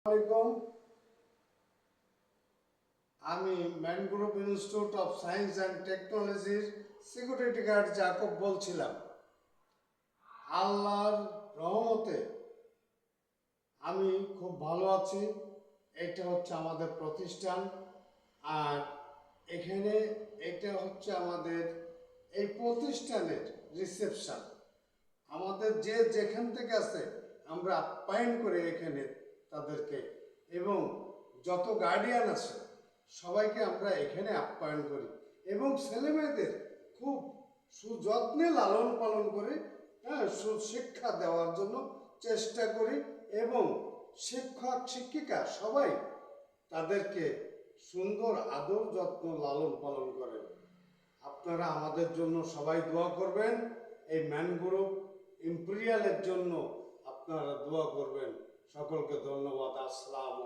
আসসালামু আমি mangrove institute of science and টেকনোলজির সিকিউরিটি গার্ড জাকব বলছিলাম। আল্লাহর রহমতে আমি খুব ভালো আছি। এটা হচ্ছে আমাদের প্রতিষ্ঠান, আর এখানে এটা হচ্ছে আমাদের এই প্রতিষ্ঠানের রিসেপশন। আমাদের যে যেখান থেকে আসে আমরা আপ্যায়ন করি এখানে তাদেরকে, এবং যত গার্ডিয়ান আছে সবাইকে আমরা এখানে আপ্যায়ন করি এবং ছেলেমেয়েদের খুব সুযত্নে লালন পালন করে সুশিক্ষা দেওয়ার জন্য চেষ্টা করি, এবং শিক্ষক শিক্ষিকা সবাই তাদেরকে সুন্দর আদর যত্ন লালন পালন করেন। আপনারা আমাদের জন্য সবাই দোয়া করবেন। এই ম্যানগ্রোভ ইম্পেরিয়ালের জন্য আপনারা দোয়া করবেন। সকলকে ধন্যবাদ। আসসালামু